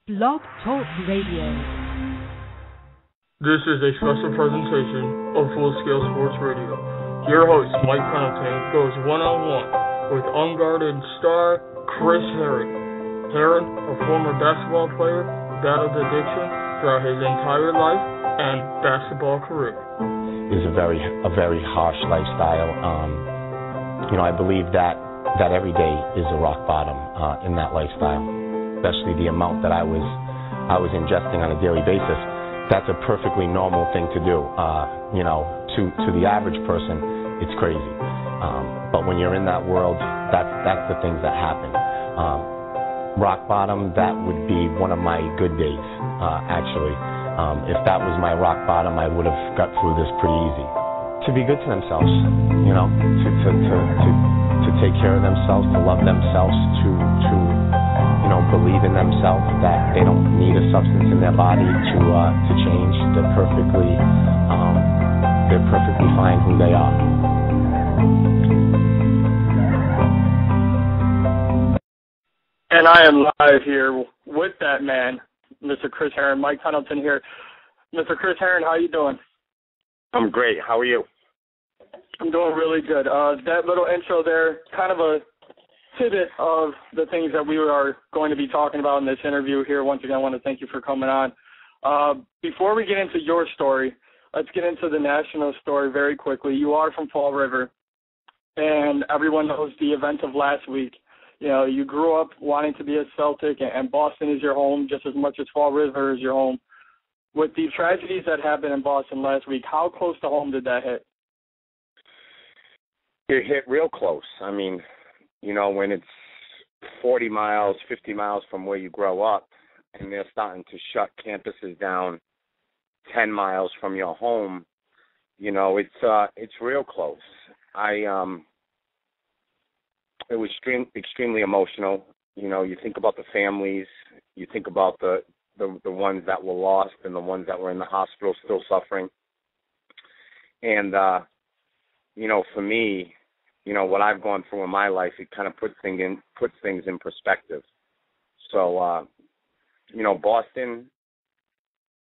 Blog Talk Radio. This is a special presentation of Full Scale Sports Radio. Your host, Mike Pendleton, goes one-on-one with Unguarded star Chris Herren. Herren, a former basketball player, battled addiction throughout his entire life and basketball career. Is a very harsh lifestyle. I believe that every day is a rock bottom in that lifestyle, especially the amount that I was ingesting on a daily basis. That's a perfectly normal thing to do. To the average person, it's crazy. But when you're in that world, that's the things that happen. Rock bottom, that would be one of my good days, actually. If that was my rock bottom, I would have got through this pretty easy. To be good to themselves, to take care of themselves, to love themselves, to believe in themselves, that they don't need a substance in their body to change. They're perfectly fine who they are. And I am live here with that man, Mr. Chris Herren. Mike Pendleton here. Mr. Chris Herren, how you doing? I'm great. How are you? I'm doing really good. That little intro there, kind of a tidbit of the things that we are going to be talking about in this interview here. Once again, I want to thank you for coming on. Before we get into your story, let's get into the national story very quickly. You are from Fall River, and everyone knows the events of last week. You grew up wanting to be a Celtic, and Boston is your home just as much as Fall River is your home. With the tragedies that happened in Boston last week, how close to home did that hit? It hit real close. I mean, when it's 40 miles, 50 miles from where you grow up, and they're starting to shut campuses down 10 miles from your home, it's real close. It was extremely emotional. You think about the families, you think about the ones that were lost and the ones that were in the hospital still suffering. And, for me, what I've gone through in my life, it kind of puts things in perspective. So, Boston,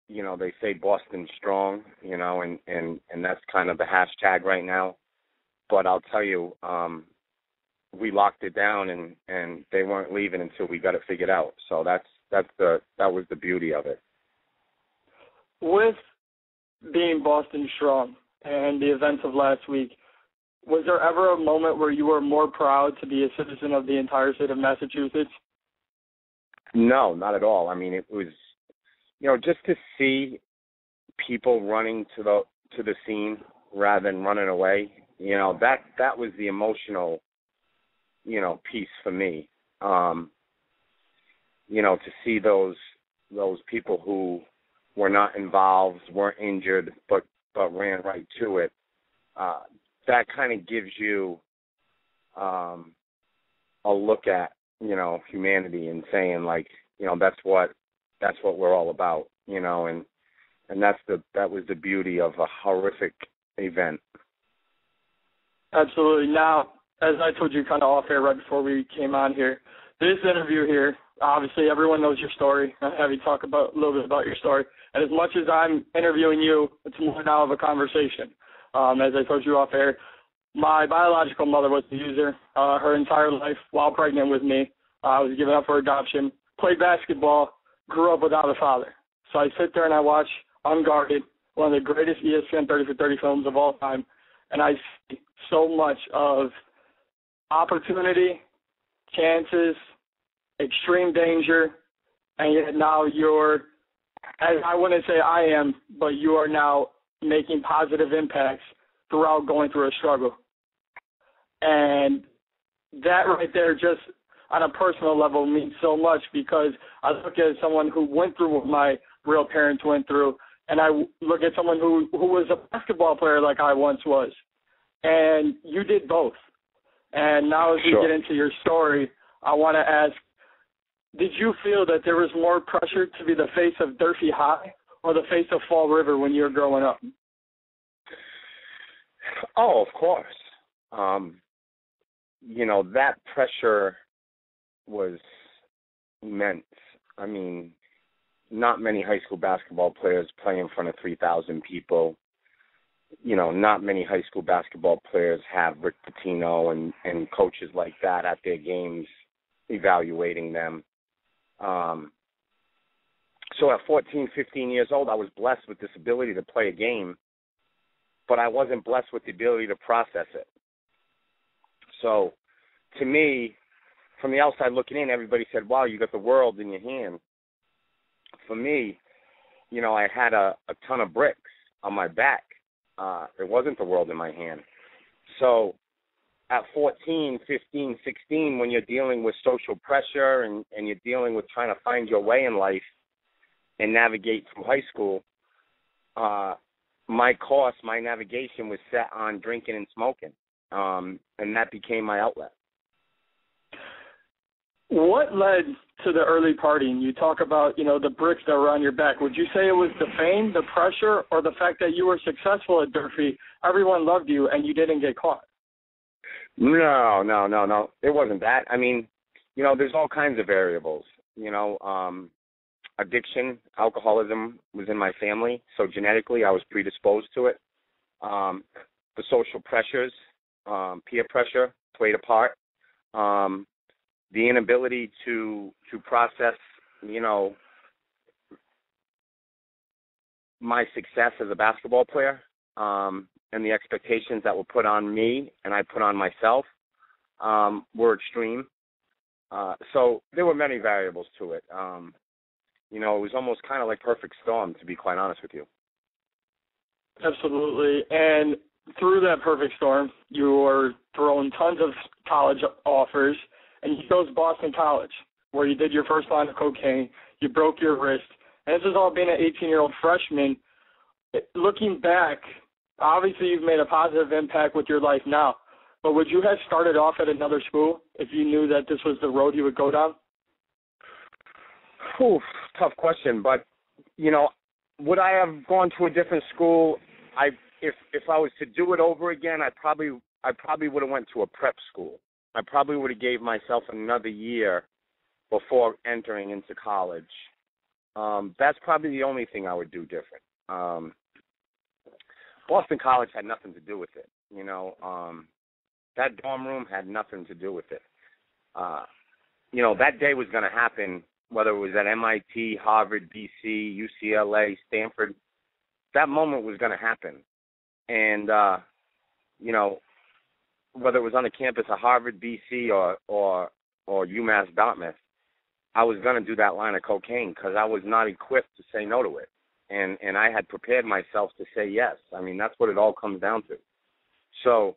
they say Boston strong, and that's kind of the hashtag right now. But I'll tell you, we locked it down, and they weren't leaving until we got it figured out. So that was the beauty of it. With being Boston strong and the events of last week, was there ever a moment where you were more proud to be a citizen of the entire state of Massachusetts? No, not at all. I mean, it was, just to see people running to the scene rather than running away. That was the emotional, piece for me. To see those people who were not involved, weren't injured, but ran right to it. That kind of gives you a look at humanity and saying that's what we're all about, and that was the beauty of a horrific event. Absolutely. Now, as I told you kind of off air right before we came on here, this interview here, obviously everyone knows your story. I have you talk a little bit about your story. And as much as I'm interviewing you, it's more now of a conversation. As I told you off air, my biological mother was a user her entire life while pregnant with me. I was given up for adoption, played basketball, grew up without a father. So I sit there and I watch Unguarded, one of the greatest ESPN 30 for 30 films of all time, and I see so much of opportunity, chances, extreme danger, and yet now you're, I wouldn't say I am, but you are now making positive impacts throughout going through a struggle. And that right there, just on a personal level, means so much, because I look at someone who went through what my real parents went through, and I look at someone who was a basketball player like I once was. And you did both. And now as we get into your story, I want to ask, did you feel that there was more pressure to be the face of Durfee High or the face of Fall River when you were growing up? Oh, of course. That pressure was immense. I mean, not many high school basketball players play in front of 3,000 people. You know, not many high school basketball players have Rick Pitino and coaches like that at their games evaluating them. So at 14, 15 years old, I was blessed with this ability to play a game, but I wasn't blessed with the ability to process it. So to me, from the outside looking in, everybody said, wow, you got the world in your hand. For me, you know, I had a ton of bricks on my back. It wasn't the world in my hand. So at 14, 15, 16, when you're dealing with social pressure and you're dealing with trying to find your way in life and navigate through high school, my course, my navigation was set on drinking and smoking, and that became my outlet. What led to the early partying? You talk about, you know, the bricks that were on your back. Would you say it was the fame, the pressure, or the fact that you were successful at Durfee, everyone loved you, and you didn't get caught? No. It wasn't that. I mean, you know, there's all kinds of variables. You know, addiction, alcoholism was in my family, so genetically I was predisposed to it. The social pressures, peer pressure played a part. The inability to process, you know, my success as a basketball player, and the expectations that were put on me and I put on myself were extreme. So there were many variables to it. You know, it was almost kind of like perfect storm, to be quite honest with you. Absolutely. And through that perfect storm, you were throwing tons of college offers, and you chose Boston College, where you did your first line of cocaine, you broke your wrist, and this is all being an 18-year-old freshman. Looking back, obviously you've made a positive impact with your life now, but would you have started off at another school if you knew that this was the road you would go down? Tough question, but, you know, would I have gone to a different school? If I was to do it over again, I probably would have went to a prep school. I probably would have gave myself another year before entering into college. That's probably the only thing I would do different. Boston College had nothing to do with it. You know, that dorm room had nothing to do with it. You know, that day was going to happen, whether it was at MIT, Harvard, BC, UCLA, Stanford. That moment was going to happen. And, you know, whether it was on the campus of Harvard, BC, or UMass Dartmouth, I was going to do that line of cocaine because I was not equipped to say no to it. And I had prepared myself to say yes. I mean, that's what it all comes down to. So,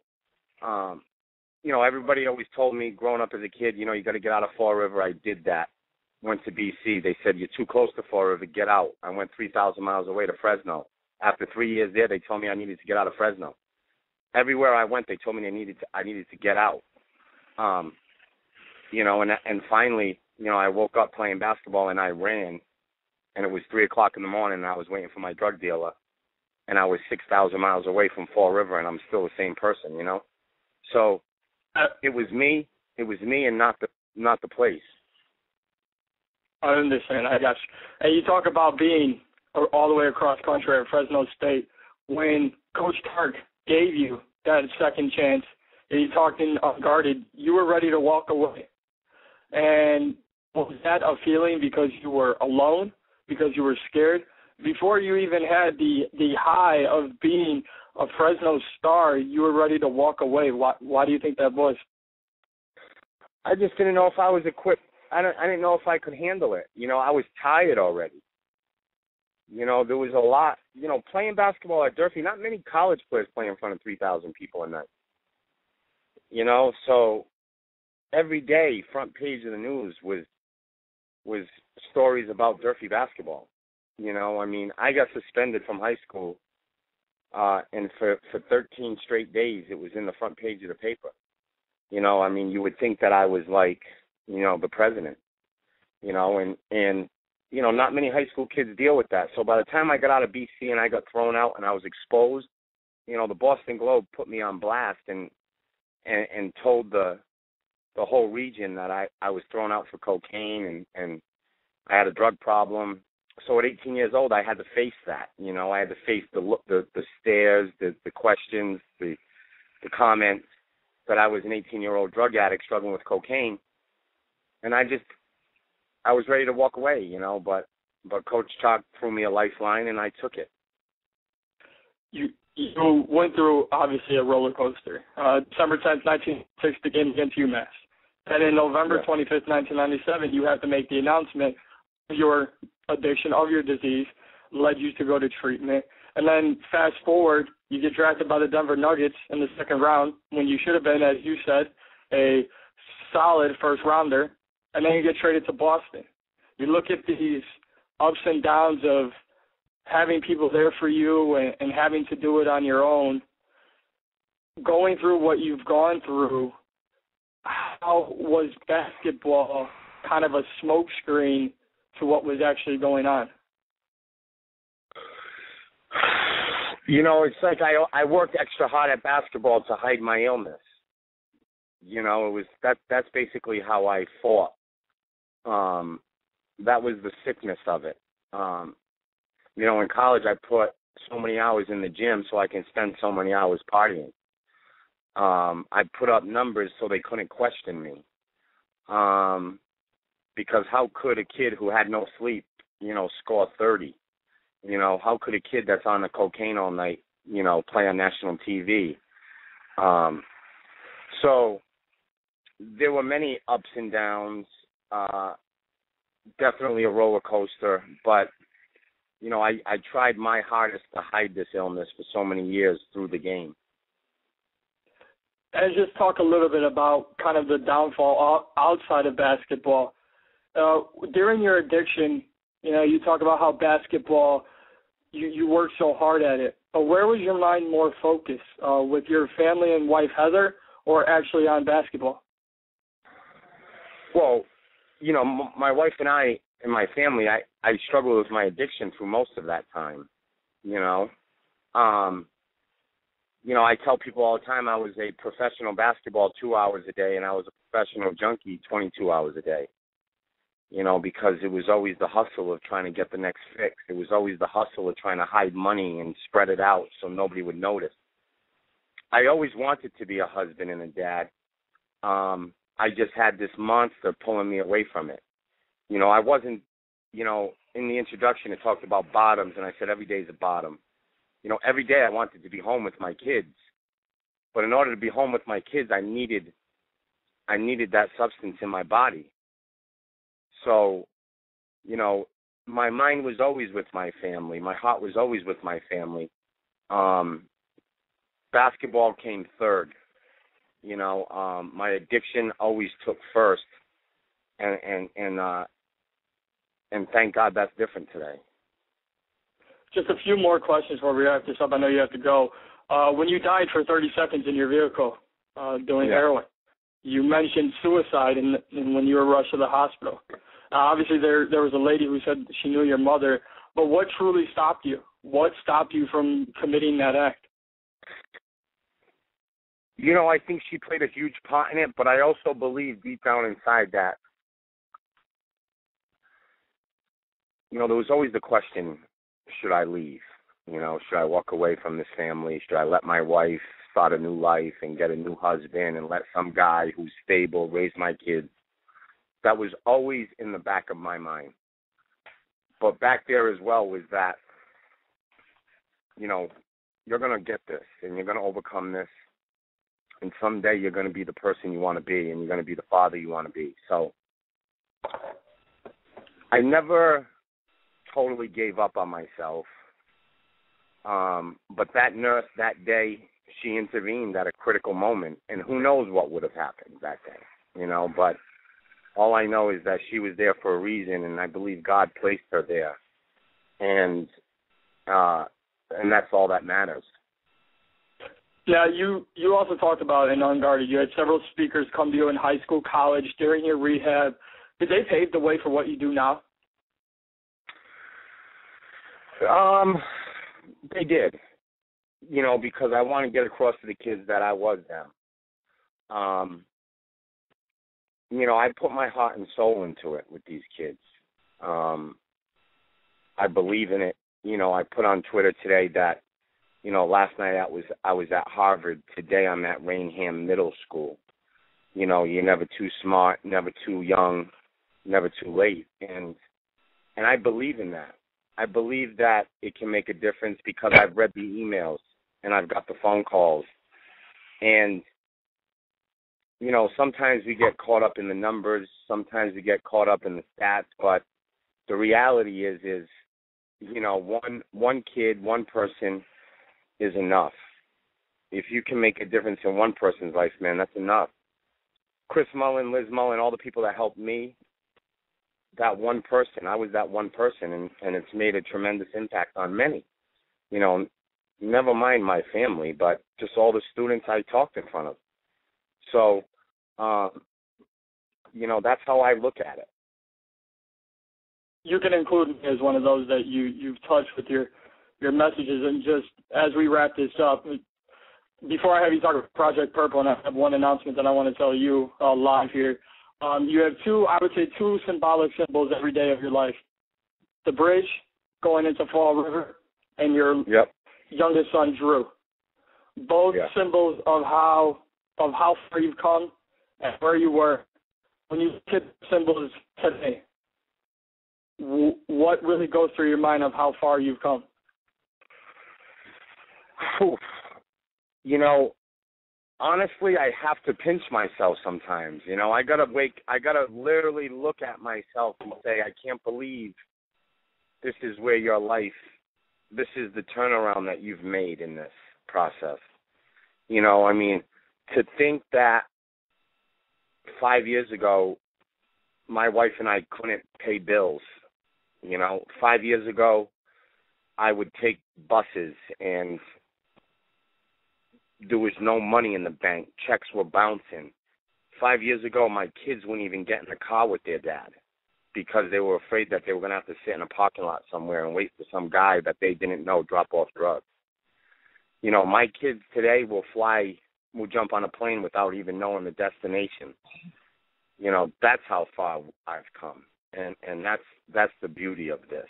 you know, everybody always told me growing up as a kid, you know, you got to get out of Fall River. I did that. Went to BC. They said, you're too close to Fall River, get out. I went 3,000 miles away to Fresno. After 3 years there, they told me I needed to get out of Fresno. Everywhere I went, they told me I needed to get out. You know, and finally, you know, I woke up playing basketball and I ran, and it was 3 o'clock in the morning, and I was waiting for my drug dealer, and I was 6,000 miles away from Fall River, and I'm still the same person, you know. So it was me, and not the place. I understand. I guess. And you talk about being all the way across country at Fresno State. When Coach Tark gave you that second chance, and you talked in Unguarded, you were ready to walk away. And was that a feeling because you were alone, because you were scared? Before you even had the high of being a Fresno star, you were ready to walk away. Why do you think that was? I just didn't know if I was equipped. I didn't know if I could handle it. You know, I was tired already. You know, there was a lot. You know, playing basketball at Durfee, not many college players play in front of 3,000 people a night. You know, so every day, front page of the news was stories about Durfee basketball. You know, I mean, I got suspended from high school, and for 13 straight days, it was in the front page of the paper. You know, I mean, you would think that I was like, you know, the president. You know, and you know, not many high school kids deal with that. So by the time I got out of BC and I got thrown out and I was exposed, you know, the Boston Globe put me on blast and told the whole region that I was thrown out for cocaine and I had a drug problem. So at 18 years old, I had to face that. I had to face the stares, the questions, the comments that I was an 18-year-old drug addict struggling with cocaine, and I was ready to walk away. But Coach Chalk threw me a lifeline, and I took it. You went through, obviously, a roller coaster. December 10th, 1996, the game against UMass. And in November 25th, 1997, you had to make the announcement of your addiction, of your disease, led you to go to treatment. And then fast forward, you get drafted by the Denver Nuggets in the second round when you should have been, as you said, a solid first rounder. And then you get traded to Boston. You look at these ups and downs of having people there for you and having to do it on your own, going through what you've gone through. How was basketball kind of a smokescreen to what was actually going on? It's like I worked extra hard at basketball to hide my illness. It was that's basically how I fought. That was the sickness of it. In college I put so many hours in the gym so I can spend so many hours partying. I put up numbers so they couldn't question me. Because how could a kid who had no sleep, score 30? How could a kid that's on the cocaine all night, play on national TV? So there were many ups and downs, definitely a roller coaster, but, I tried my hardest to hide this illness for so many years through the game. And just talk a little bit about kind of the downfall outside of basketball. During your addiction, you talk about how basketball, you worked so hard at it. But where was your mind more focused, with your family and wife, Heather, or actually on basketball? Well, my wife and I and my family, I struggled with my addiction through most of that time, I tell people all the time I was a professional basketball 2 hours a day, and I was a professional junkie 22 hours a day, because it was always the hustle of trying to get the next fix. It was always the hustle of trying to hide money and spread it out so nobody would notice. I always wanted to be a husband and a dad. I just had this monster pulling me away from it. I wasn't, in the introduction it talked about bottoms, and I said every day is a bottom. Every day I wanted to be home with my kids. But in order to be home with my kids, I needed that substance in my body. So, my mind was always with my family. My heart was always with my family. Basketball came third. My addiction always took first. And thank God that's different today. Just a few more questions before we wrap this up. I know you have to go. When you died for 30 seconds in your vehicle doing heroin, you mentioned suicide when you were rushed to the hospital. Obviously, there was a lady who said she knew your mother, but what truly stopped you? What stopped you from committing that act? I think she played a huge part in it, but I also believe deep down inside that, there was always the question, should I leave? Should I walk away from this family? Should I let my wife start a new life and get a new husband and let some guy who's stable raise my kids? That was always in the back of my mind. But back there as well was that, you're going to get this and you're going to overcome this. And someday you're going to be the person you want to be and you're going to be the father you want to be. So I never totally gave up on myself. But that nurse that day, she intervened at a critical moment, and who knows what would have happened that day, but all I know is that she was there for a reason, and I believe God placed her there. And that's all that matters. Yeah, you also talked about in Unguarded, you had several speakers come to you in high school, college, during your rehab. Did they pave the way for what you do now? They did, because I want to get across to the kids that I was them. I put my heart and soul into it with these kids. I believe in it. You know, I put on Twitter today that, you know, last night I was at Harvard. Today I'm at Rainham Middle School. You know, you're never too smart, never too young, never too late. And I believe in that. I believe that it can make a difference because I've read the emails and I've got the phone calls. And, you know, sometimes we get caught up in the numbers. Sometimes we get caught up in the stats. But the reality is, you know, one kid, one person is enough. If you can make a difference in one person's life, man, that's enough. Chris Mullen, Liz Mullen, all the people that helped me, that one person, I was that one person, and it's made a tremendous impact on many. You know, never mind my family, but just all the students I talked in front of. So, you know, that's how I look at it. You can include me as one of those that you've touched with your messages. And just as we wrap this up, before I have you talk about Project Purple, and I have one announcement that I want to tell you live here. You have two symbolic symbols every day of your life. The bridge going into Fall River and your youngest son, Drew. Both symbols of how far you've come and where you were. When you hit the symbols today, what really goes through your mind of how far you've come? You know, honestly, I have to pinch myself sometimes. You know, I gotta literally look at myself and say, I can't believe this is where your life, this is the turnaround that you've made in this process. You know, I mean, to think that 5 years ago, my wife and I couldn't pay bills. You know, 5 years ago, I would take buses and there was no money in the bank. Checks were bouncing. 5 years ago, my kids wouldn't even get in the car with their dad because they were afraid that they were going to have to sit in a parking lot somewhere and wait for some guy that they didn't know drop off drugs. You know, my kids today will jump on a plane without even knowing the destination. You know, that's how far I've come. And that's the beauty of this.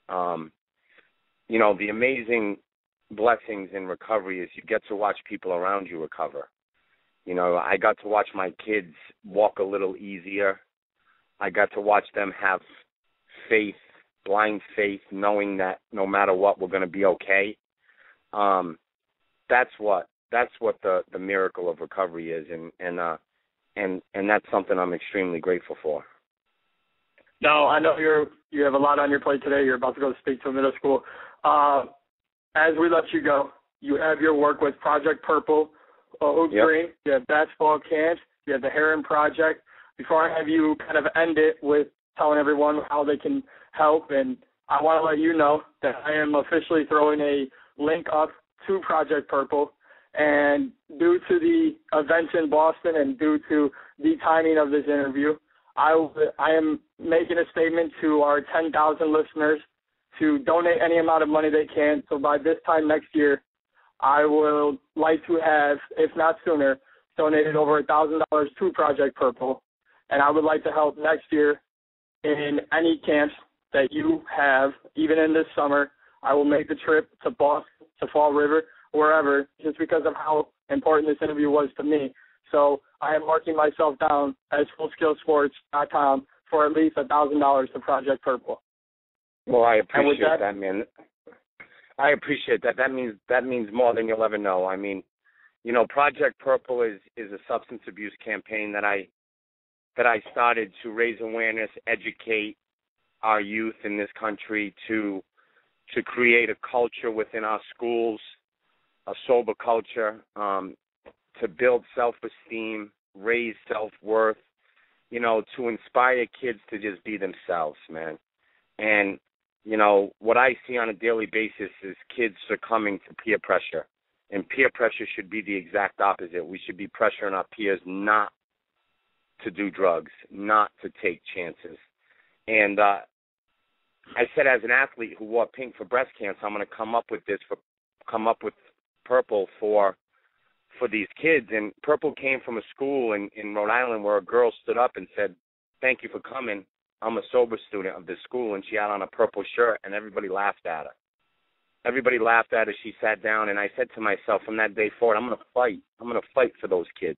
You know, the amazing blessings in recovery is you get to watch people around you recover. You know, I got to watch my kids walk a little easier. I got to watch them have faith, blind faith, knowing that no matter what, we're going to be okay. That's what the miracle of recovery is, and that's something I'm extremely grateful for. Now, I know you have a lot on your plate today. You're about to go speak to a middle school. As we let you go, you have your work with Project Purple, Hoops Green. You have basketball camps. You have the Herren Project. Before I have you kind of end it with telling everyone how they can help, and I want to let you know that I am officially throwing a link up to Project Purple. And due to the events in Boston and due to the timing of this interview, I am making a statement to our 10,000 listeners to donate any amount of money they can. So by this time next year, I will like to have, if not sooner, donated over $1,000 to Project Purple. And I would like to help next year in any camps that you have, even in this summer. I will make the trip to Boston, to Fall River, wherever, just because of how important this interview was to me. So I am marking myself down as FullSkillSports.com for at least $1,000 to Project Purple. Well, I appreciate that, man. I appreciate that. That means more than you'll ever know. I mean, you know, Project Purple is a substance abuse campaign that I started to raise awareness, educate our youth in this country to create a culture within our schools, a sober culture, to build self-esteem, raise self-worth, you know, to inspire kids to just be themselves, man. And, you know, what I see on a daily basis is kids succumbing to peer pressure. And peer pressure should be the exact opposite. We should be pressuring our peers not to do drugs, not to take chances. And I said, as an athlete who wore pink for breast cancer, I'm going to come up with Purple for these kids. And Purple came from a school in Rhode Island where a girl stood up and said, "Thank you for coming. I'm a sober student of this school, and she had on a purple shirt, and everybody laughed at her. Everybody laughed at her. She sat down, and I said to myself from that day forward, I'm going to fight. I'm going to fight for those kids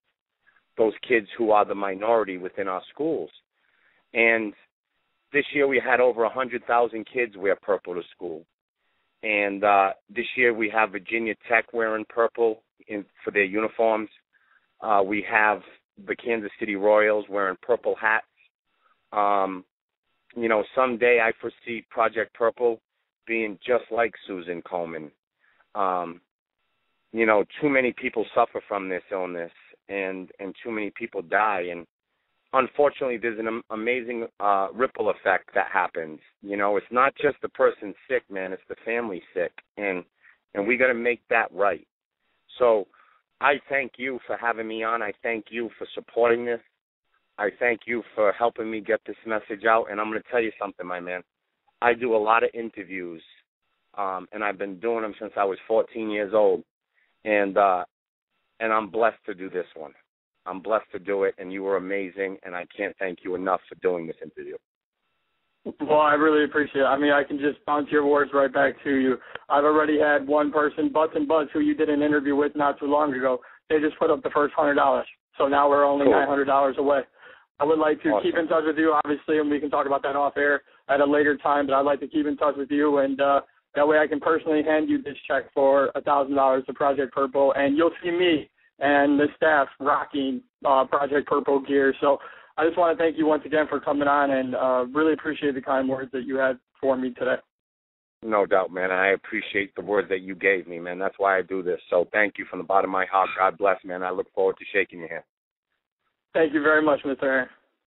who are the minority within our schools. And this year we had over 100,000 kids wear purple to school. And this year we have Virginia Tech wearing purple for their uniforms. We have the Kansas City Royals wearing purple hats. Someday I foresee Project Purple being just like Susan Komen. Too many people suffer from this illness, and too many people die. And unfortunately, there's an amazing ripple effect that happens. It's not just the person sick, man. It's the family sick, and we got to make that right. So I thank you for having me on. I thank you for supporting this. I thank you for helping me get this message out. And I'm going to tell you something, my man. I do a lot of interviews, and I've been doing them since I was 14 years old. And I'm blessed to do this one. I'm blessed to do it, and you were amazing, and I can't thank you enough for doing this interview. Well, I really appreciate it. I mean, I can just bounce your words right back to you. I've already had one person, Butts and Buzz, who you did an interview with not too long ago. They just put up the first $100. So now we're only $900 away. I would like to keep in touch with you, obviously, and we can talk about that off air at a later time, but I'd like to keep in touch with you, and that way I can personally hand you this check for $1,000 to Project Purple, and you'll see me and the staff rocking Project Purple gear. So I just want to thank you once again for coming on, and really appreciate the kind words that you had for me today. No doubt, man. I appreciate the words that you gave me, man. That's why I do this. So thank you from the bottom of my heart. God bless, man. I look forward to shaking your hand. Thank you very much, Mr. Herren.